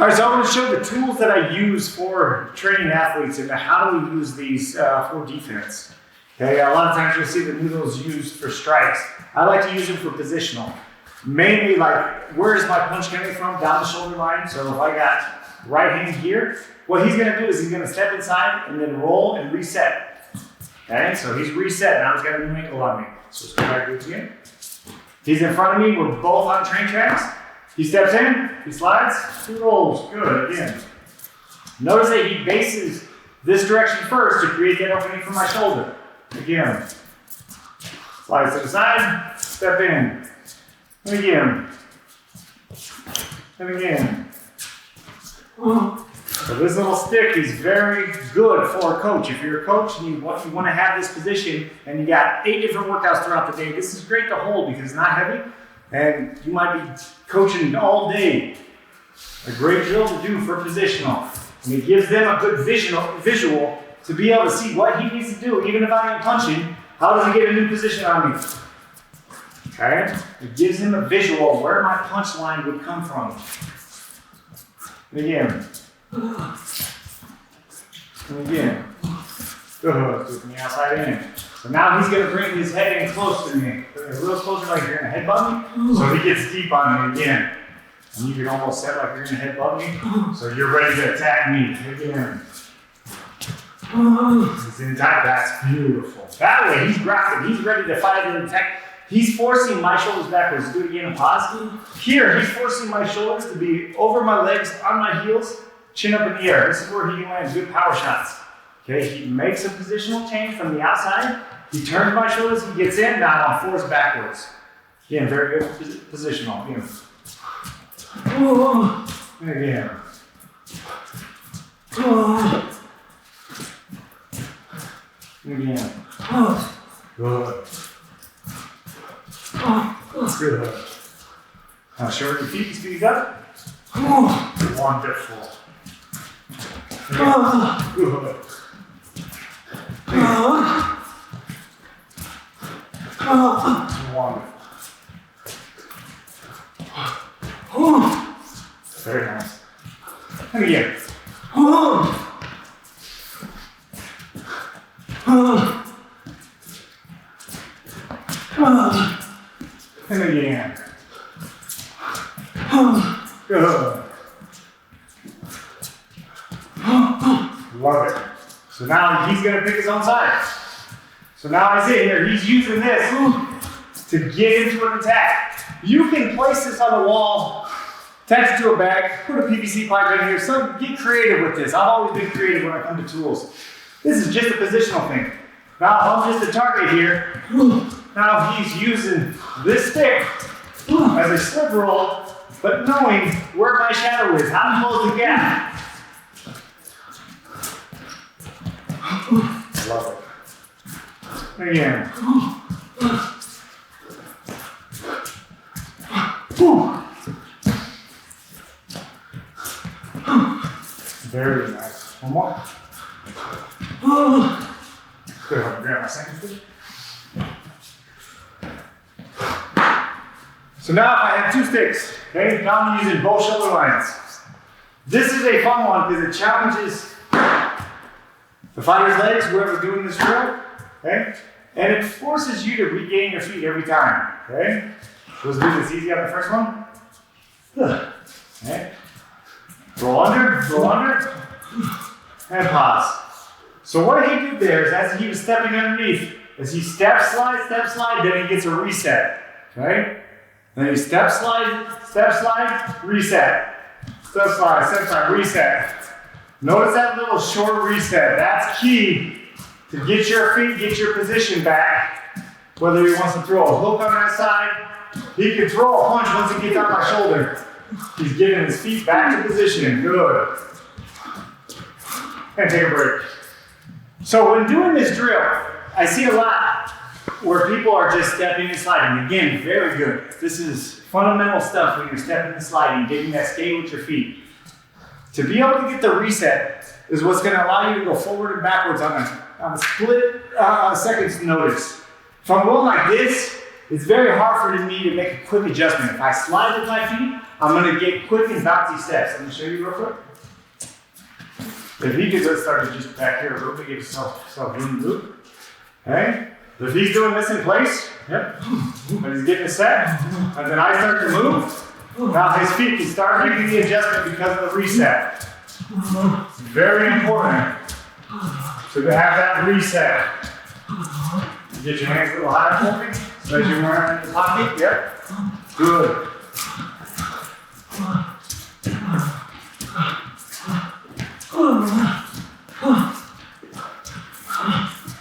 All right, so I'm going to show the tools that I use for training athletes and how do we use these for defense. Okay, a lot of times you'll see the noodles used for strikes. I like to use them for positional. Mainly like, where is my punch coming from? Down the shoulder line. So if I got right hand here, what he's going to do is he's going to step inside and then roll and reset. Okay, so he's reset. Now he's got a new ankle on me. So let's go back to it again. He's in front of me. We're both on train tracks. He steps in, he slides, he rolls. Good, again. Notice that he bases this direction first to create that opening for my shoulder. Again. Slides to the side, step in. And again. And again. So this little stick is very good for a coach. If you're a coach and you want to have this position and you got 8 different workouts throughout the day, this is great to hold because it's not heavy and you might be coaching all day. A great drill to do for positional. And it gives them a good visual to be able to see what he needs to do. Even if I am punching, how does he get a new position on me? Okay? It gives him a visual of where my punch line would come from. And again. And again. Good. From the outside in. So now he's going to bring his head in close to me. Bring it real close like you're going to headbutt me. So he gets deep on me again. And you can almost set like you're going to headbutt me. So you're ready to attack me again. He's in tight. That's beautiful. That way he's grabbing. He's ready to fight and attack. He's forcing my shoulders backwards. Do it again and pause. Here, he's forcing my shoulders to be over my legs, on my heels, chin up in the air. This is where he can land good power shots. Okay, he makes a positional change from the outside. He turns my shoulders, he gets in, now I'm forced backwards. Again, very good positional. Again. And again. And again. Good. Good. Now shorten your feet, speed up. Wonderful. Good. Wonderful. Very nice. And again. And again. Good. Love it. So now he's going to pick his own side. So now I see here, he's using this to get into an attack. You can place this on the wall, attach it to a bag, put a PVC pipe in here. So get creative with this. I've always been creative when I come to tools. This is just a positional thing. Now I'm just a target here. Now he's using this stick as a slip roll, but knowing where my shadow is, how to close the gap. I love it. Again. Very nice. One more. Good. I'll grab my second stick. So now I have 2 sticks. Okay, now I'm using both shoulder lines. This is a fun one because it challenges the fighter's legs, whoever's doing this drill. Okay, and it forces you to regain your feet every time. Okay, let's do this easy on the first one. Okay, roll under, and pause. So what he did there is as he was stepping underneath, as he step, slide, then he gets a reset. Okay. Then you step, slide, reset. Step, slide, reset. Notice that little short reset. That's key to get your feet, get your position back. Whether he wants to throw a hook on that side, he can throw a punch once he gets on my shoulder. He's getting his feet back to position. Good. And take a break. So when doing this drill, I see a lot where people are just stepping and sliding. Again, very good. This is fundamental stuff when you're stepping and sliding, getting that stay with your feet. To be able to get the reset is what's going to allow you to go forward and backwards on a split second's notice. If I'm going like this, it's very hard for me to make a quick adjustment. If I slide with my feet, I'm gonna get quick and bouncy steps. I'm gonna show you real quick. If he could just start to just back here a little bit, give yourself room to move. Okay? If he's doing this in place, yep, and he's getting set, and then I start to move, now his feet can start making the adjustment because of the reset. It's very important to have that reset. Get your hands a little higher for me, so that you're wearing in the pocket. Yep. Good.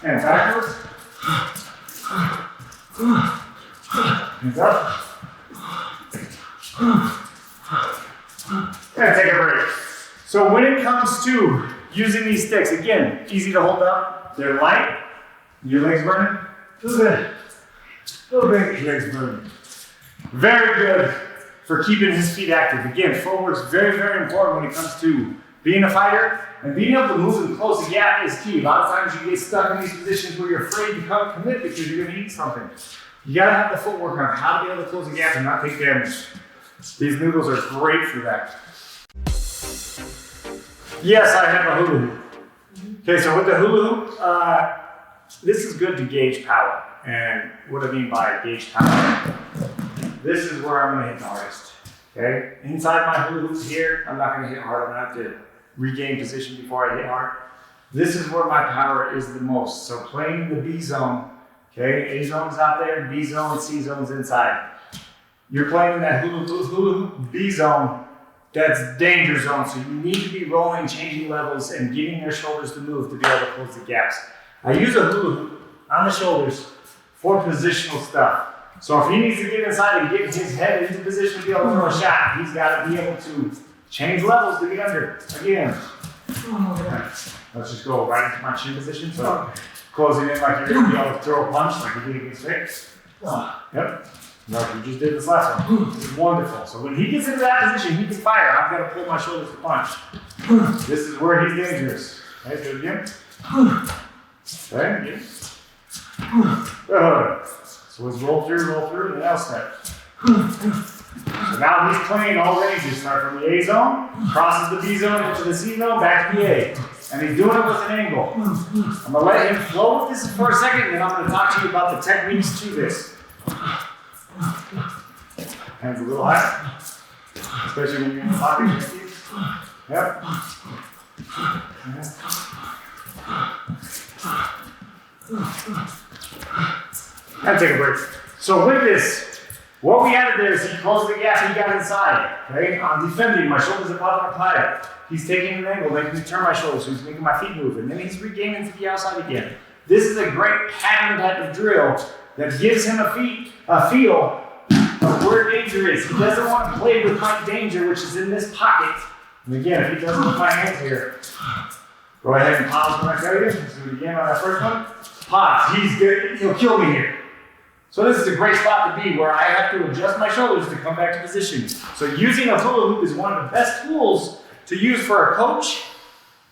And backwards. Hands up. And take a break. So when it comes to using these sticks, again, easy to hold up. They're light. Your legs burning? Feel good. Feel big. Your legs burning. Very good for keeping his feet active. Again, footwork is very, very important when it comes to being a fighter, and being able to move and close the gap is key. A lot of times you get stuck in these positions where you're afraid to commit because you're going to eat something. You got to have the footwork on how to be able to close the gap and not take damage. These noodles are great for that. Yes, I have a hula hoop. Okay, so with the hula hoop, this is good to gauge power. And what I mean by gauge power, this is where I'm going to hit the hardest. Okay, inside my hula hoop here, I'm not going to hit hard. I'm going to have to regain position before I hit hard. This is where my power is the most. So playing the B zone, okay, A zone's out there, B zone, C zone's inside. You're playing in that hula hoop B zone, that's danger zone. So you need to be rolling, changing levels, and getting your shoulders to move to be able to close the gaps. I use a hula hoop on the shoulders for positional stuff. So if he needs to get inside and get his head into position to be able to throw a shot, he's got to be able to change levels to get under. Again. Okay. Let's just go right into my chin position. So closing in like you're going to be able to throw a punch like you did against Vic. Yep. Like you just did this last one. It's wonderful. So when he gets into that position, he can fire. I've got to pull my shoulders to punch. This is where he's dangerous. Okay, do it again. Okay, again. Good. So let's roll through, and L step. So now he's playing all ranges. Start from the A zone, crosses the B zone into the C zone, back to the A. And he's doing it with an angle. I'm going to let him flow with this for a second, and then I'm going to talk to you about the techniques to this. Hands a little higher, especially when you're in the pocket. Yep. And take a break. So with this, what we added there is he closed the gap, he got inside. Okay? I'm defending, my shoulders above my higher. He's taking an angle, making me turn my shoulders, so he's making my feet move, and then he's regaining to the outside again. This is a great pattern type of drill that gives him a feel of where danger is. He doesn't want to play with my danger, which is in this pocket. And again, if he does it with my hands here, go ahead and pause when I tell you. Let's do it again on that first one. Pause. He's good. He'll kill me here. So this is a great spot to be where I have to adjust my shoulders to come back to position. So using a hula hoop is one of the best tools to use for a coach,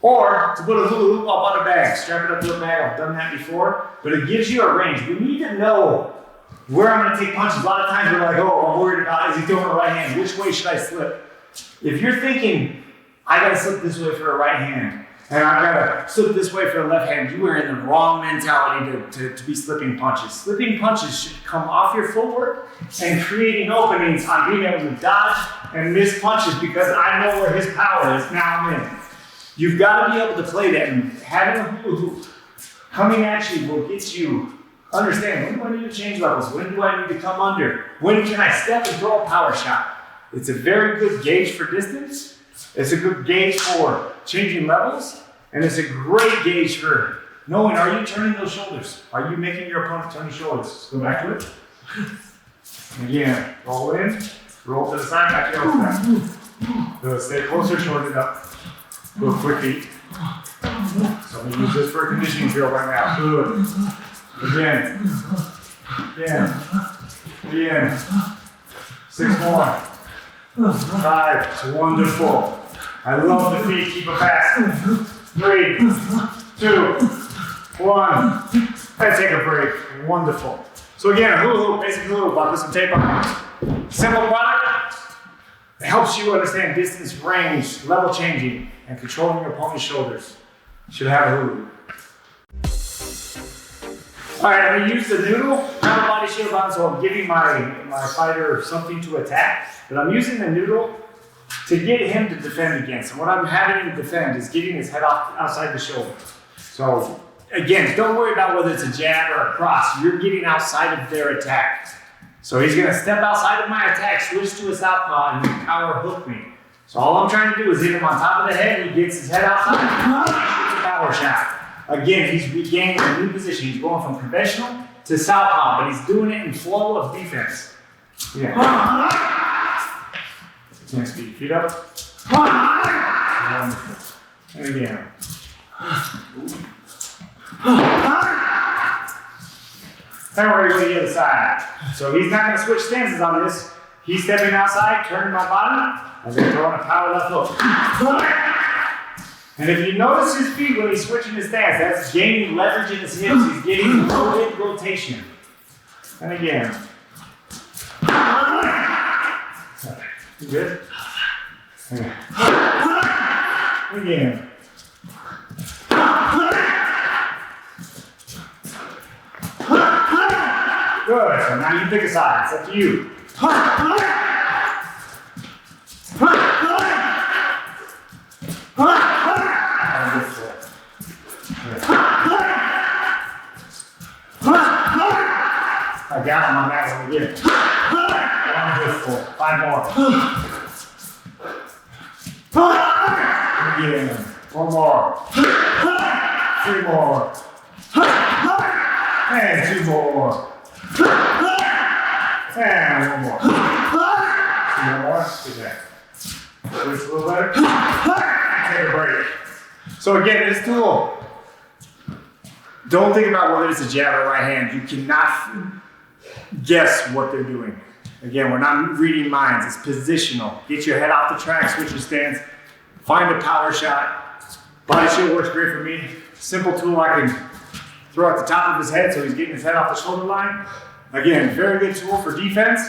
or to put a hula hoop up on a bag. Strap it up to a bag. I've done that before, but it gives you a range. We need to know where I'm going to take punches. A lot of times we're like, oh, I'm worried about, is he throwing a right hand? Which way should I slip? If you're thinking, I got to slip this way for a right hand, and I got to slip this way for a left hand, you are in the wrong mentality to be slipping punches. Slipping punches should come off your footwork and creating openings on being able to dodge and miss punches, because I know where his power is. Now I'm in. You've got to be able to play that, and having a hula hoop coming at you will get you understand, when do I need to change levels? When do I need to come under? When can I step and throw a power shot? It's a very good gauge for distance. It's a good gauge for changing levels. And it's a great gauge for knowing, are you turning those shoulders? Are you making your opponent turn his shoulders? Let's go back to it. Again, roll in, roll to the side, back to the outside. Good, stay closer, shorten it up. Go quick feet. So I'm going to use this for a conditioning drill right now. Good. Again. Again. 6 more. 5. Wonderful. I love the feet. Keep it fast. 3, 2, 1. And take a break. Wonderful. So again, a hula hoop, basic hula hoop. I'll put some tape on. Simple product. It helps you understand distance, range, level changing, and controlling your opponent's shoulders. Should have a hula hoop. All right, I'm gonna use the noodle, have a body shield on, so I'm giving my fighter something to attack, but I'm using the noodle to get him to defend against. And what I'm having him defend is getting his head off outside the shoulder. So again, don't worry about whether it's a jab or a cross. You're getting outside of their attack. So he's gonna step outside of my attack, switch to a southpaw, and then power hook me. So all I'm trying to do is hit him on top of the head. He gets his head outside. It's a power shot. Again, he's regaining a new position. He's going from conventional to southpaw, but he's doing it in flow of defense. Yeah. Next feet. Feet up. And again. Now we're going to go to the other side. So he's not going to switch stances on this. He's stepping outside, turning my body, and then throwing a power left hook. And if you notice his feet when he's switching his stance, that's gaining leverage in his hips. He's getting loaded rotation. And again. You good? Again. Good. So now you pick a side. It's up to you. I got him on that one again. 5 more. Again. 4 more. 3 more. And 2 more. And 1 more. 2 more. Good job. Switch a little better. Take a break. So again, this tool, don't think about whether it's a jab or right hand. You cannot guess what they're doing. Again, we're not reading minds. It's positional. Get your head off the track, switch your stance, find a power shot. Body shield works great for me. Simple tool I can throw at the top of his head so he's getting his head off the shoulder line. Again, very good tool for defense.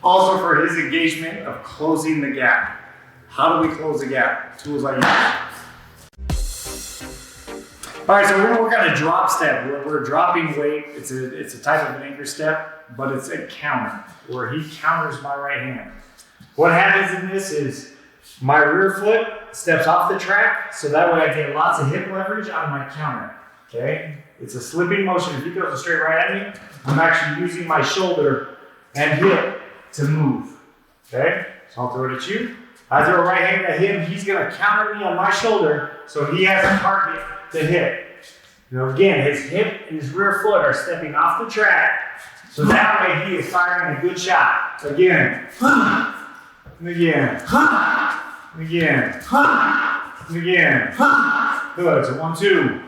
Also for his engagement of closing the gap. How do we close the gap? Tools like that. All right, so we're gonna work on a drop step. We're dropping weight. It's a type of an anchor step, but it's a counter where he counters my right hand. What happens in this is my rear foot steps off the track, so that way I get lots of hip leverage on my counter, okay? It's a slipping motion. If he throws a straight right at me, I'm actually using my shoulder and hip to move, okay? So I'll throw it at you. I throw a right hand at him, he's gonna counter me on my shoulder, so he has a target to hit. Now again, his hip and his rear foot are stepping off the track, so that way he is firing a good shot. Again, and again, and again, and again. Good, so 1, 2.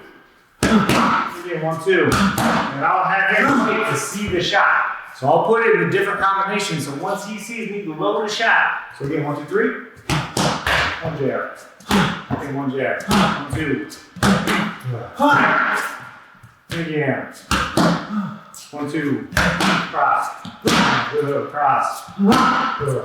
Again, 1, 2. And I'll have him wait to see the shot. So I'll put it in a different combination, so once he sees me, load the shot. So again, 1, 2, 3. 1 jab. And 1 jab. 1, 2. And again. 1, 2. Cross. Good. Cross. Good.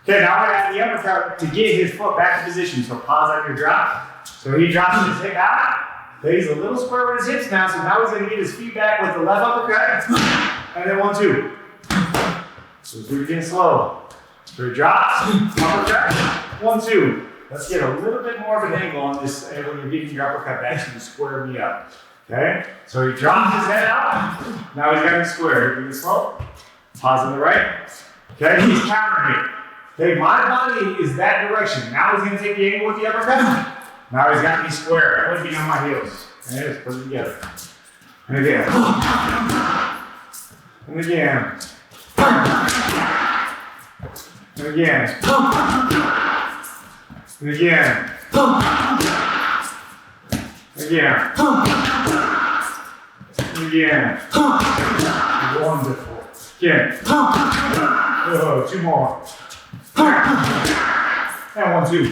Okay, now I got the uppercut to get his foot back in position. So pause on your drop. So he drops his hip out. He's a little square with his hips now, so now he's going to get his feet back with the left uppercut. And then 1, 2. So do it again slow. So he drops, uppercut, 1, 2. Let's get a little bit more of an angle on this when you're getting your uppercut back so you square me up. Okay? So he drops his head out. Now he's got me square. Do it slow. Pause on the right. Okay? He's countering me. Okay, my body is that direction. Now he's going to take the angle with the uppercut. Now he's got me square, putting me on my heels. There it is, put it together. And again. And again. And again. And again. Again. And again. Wonderful. Again. Oh, 2 more. And 1, 2.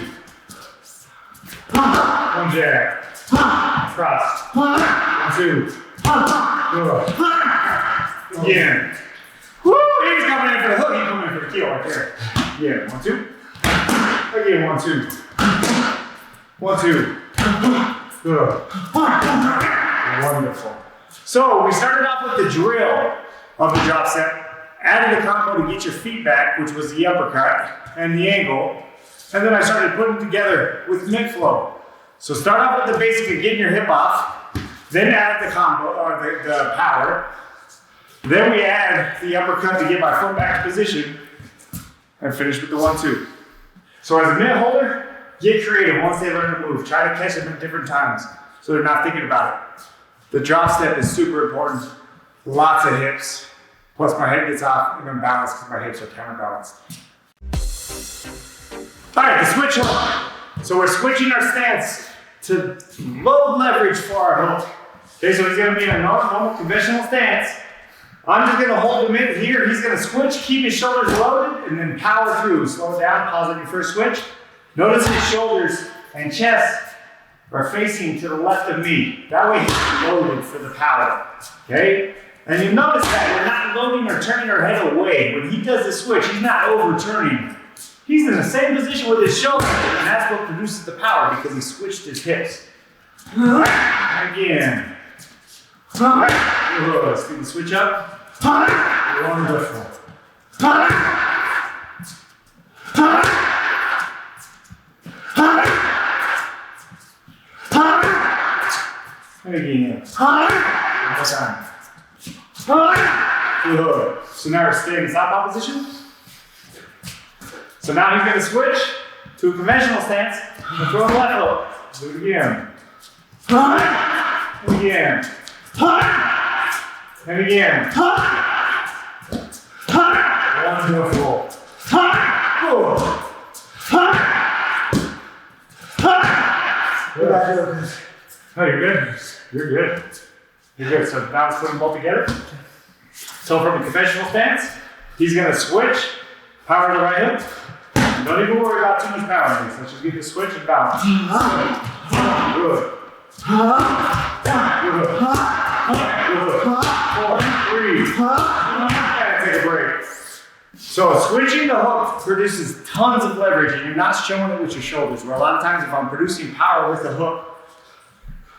1 jab. Cross. 1, 2. Good. Again. Woo! He's coming in for the hook. He's coming in for the kill right there. Yeah, 1, 2. Again, 1, 2. 1, 2. Good. Wonderful. So we started off with the drill of the drop set, added a combo to get your feet back, which was the uppercut and the angle, and then I started putting together with mid flow. So start off with the basic of getting your hip off, then add the combo or the power. Then we add the uppercut to get my foot back to position, and finish with the 1, 2. So as a mid holder, get creative once they learn to move. Try to catch them at different times so they're not thinking about it. The drop step is super important. Lots of hips. Plus my head gets off and unbalanced because my hips are counterbalanced. All right, the switch hook. So we're switching our stance to low leverage for our hook. Okay, so he's gonna be in a normal conventional stance. I'm just gonna hold him in here. He's gonna switch, keep his shoulders loaded, and then power through. Slow down, pause on your first switch. Notice his shoulders and chest are facing to the left of me. That way he's loaded for the power, okay? And you notice that we're not loading or turning our head away. When he does the switch, he's not overturning. He's in the same position with his shoulders, and that's what produces the power because he switched his hips. Again. Good. Let's do the switch up. Wonderful. Again. One more time. Good. So now we're staying in southpaw position. So now he's going to switch to a conventional stance and throw the left hook. Do it again. And again. And again. Wonderful. Good. Oh, you're good. You're good. You're good. So now let's put them both together. So from a conventional stance, he's going to switch, power to the right hook. Don't even worry about too much power in this. Let's just get the switch and balance. Good. Good. Good. 4, 3. And take a break. So switching the hook produces tons of leverage and you're not showing it with your shoulders. Where a lot of times if I'm producing power with the hook,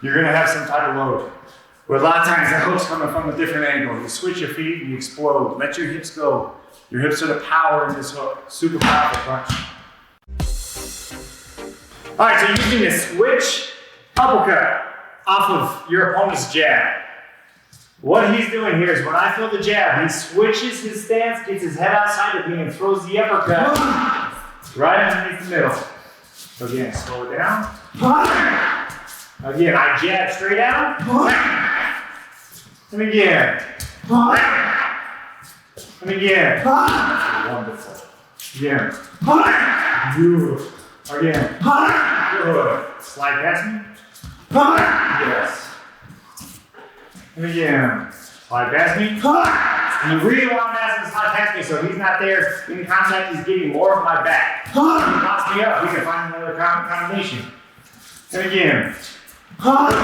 you're going to have some type of load. Where a lot of times the hook's coming from a different angle. You switch your feet and you explode. Let your hips go. Your hips are the power in this hook. Super powerful punch. All right, so using a switch uppercut off of your opponent's jab. What he's doing here is when I feel the jab, he switches his stance, gets his head outside of me and throws the uppercut right underneath the middle. So again, slow it down. Again, I jab straight out. And again. And again. Wonderful. Again. Good. Again. Good. Slide past me. Yes. And again. Slide past me. And you really want him to slide past me so he's not there in contact, he's getting more of my back. If he pops me up, we can find another combination. And again. Good.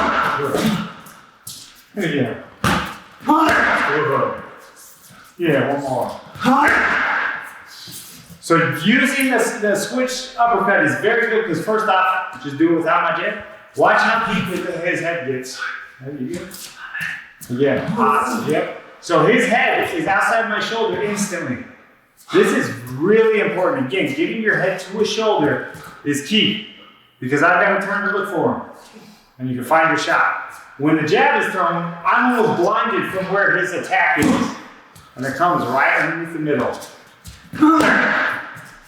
And again. Good. Yeah, one more. So using the switch uppercut is very good because first off, just do it without my jab. Watch how deep his head gets. There you go. Yeah, awesome. Yep. So his head is outside my shoulder instantly. This is really important. Again, getting your head to his shoulder is key because I've got to turn to look for him and you can find your shot. When the jab is thrown, I'm almost blinded from where his attack is. And it comes right underneath the middle.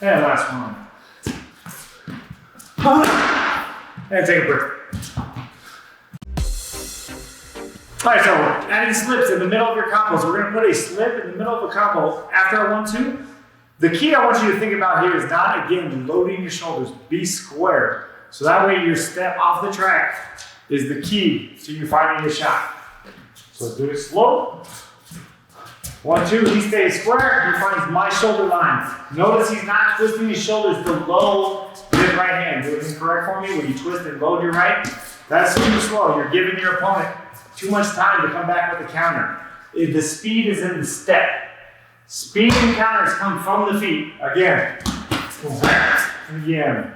And last one. And take a break. All right, so adding slips in the middle of your combos. We're gonna put a slip in the middle of a combo after our 1, 2. The key I want you to think about here is not, again, loading your shoulders. Be square. So that way your step off the track is the key to you finding your shot. So do it slow. 1, 2, he stays square, he finds my shoulder line. Notice he's not twisting his shoulders below his right hand. Do it incorrect for me when you twist and load your right. That's super slow. You're giving your opponent too much time to come back with a counter. The speed is in the step. Speed and counters come from the feet. Again. Again.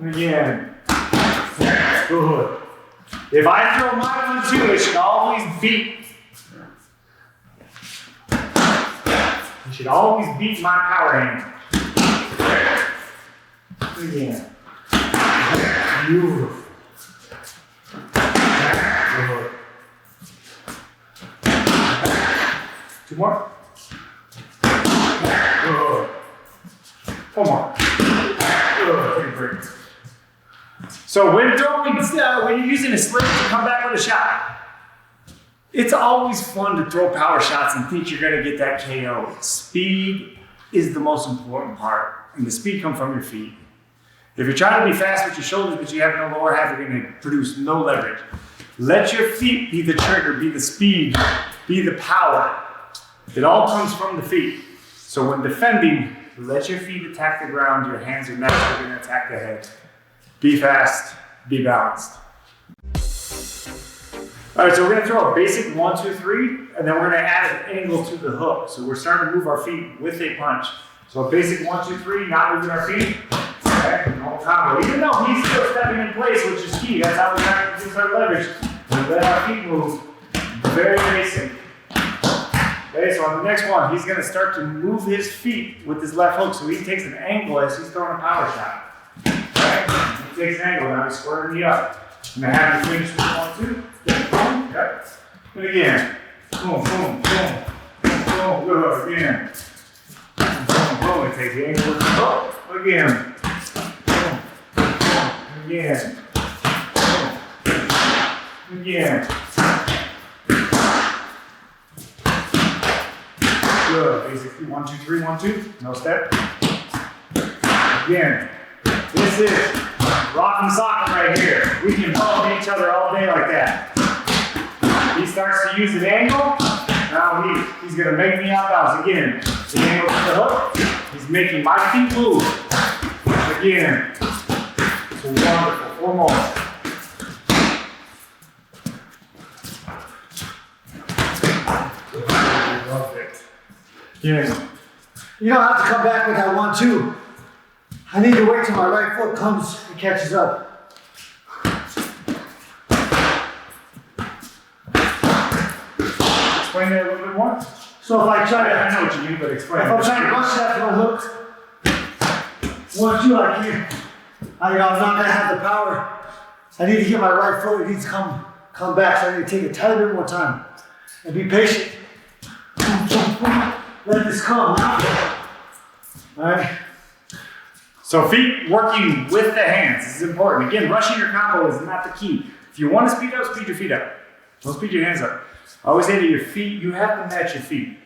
Again. Good. If I throw my 1-2, it should always beat. It should always beat my power hand. Again. Beautiful. Good. 2 more. Good. 4 more. Good. Take a break. So when you're using a sling to come back with a shot, it's always fun to throw power shots and think you're going to get that KO. Speed is the most important part, and the speed comes from your feet. If you're trying to be fast with your shoulders, but you have no lower half, you're going to produce no leverage. Let your feet be the trigger, be the speed, be the power. It all comes from the feet. So when defending, let your feet attack the ground, your hands are naturally going to attack the head. Be fast, be balanced. All right, so we're gonna throw a basic 1, 2, 3, and then we're gonna add an angle to the hook. So we're starting to move our feet with a punch. So a basic 1, 2, 3, not moving our feet. Okay, no combo. Even though he's still stepping in place, which is key. That's how we try to produce our leverage. We let our feet move. Very basic. Okay, so on the next one, he's gonna start to move his feet with his left hook. So he takes an angle as he's throwing a power shot. He takes an angle, now he's squaring me up. I'm gonna have you finish with 1, 2. Boom, okay. And again. Boom, boom, boom. Boom, good, again. Boom, boom, boom. And take the angle with the hook. Again. Boom, boom, again. Boom, again. Good, basically 1, 2, 3, 1, 2. No step. Again. This is rock and sock right here. We can follow each other all day like that. He starts to use an angle. Now he's going to make me out bounce. Again, the angle to the hook. He's making my feet move. Again. It's wonderful. 4 more. Love it. Again. You don't have to come back with that 1, 2. I need to wait till my right foot comes and catches up. Explain that a little bit more. So if I try to, I know what you mean, but explain. if I'm trying to rush that from a hook, 1, 2, I can't. I'm not gonna have the power. I need to get my right foot. It needs to come back. So I need to take a tiny bit more time and be patient. Let this come. All right. So feet working with the hands. This is important. Again, rushing your combo is not the key. If you want to speed up, speed your feet up. Don't speed your hands up. I always say to your feet, you have to match your feet.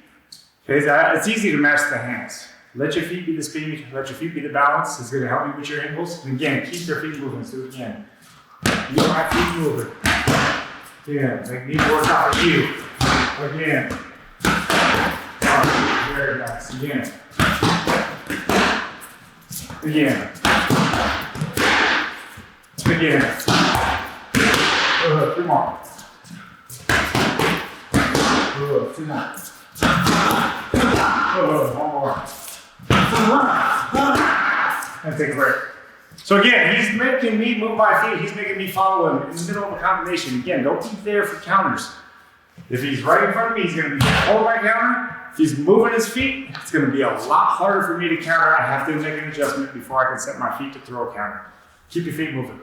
Okay, it's easy to match the hands. Let your feet be the speed. Let your feet be the balance. It's going to help you with your angles. And again, keep their feet moving. So again, keep my feet moving. Yeah, make me work out for you. Again. Oh, very nice. Again. Again. Again. 3 more. 2 more. 1 more. And take a break. So again, he's making me move my feet. He's making me follow him in the middle of a combination. Again, don't be there for counters. If he's right in front of me, he's going to be holding my counter. If he's moving his feet, it's going to be a lot harder for me to counter. I have to make an adjustment before I can set my feet to throw a counter. Keep your feet moving.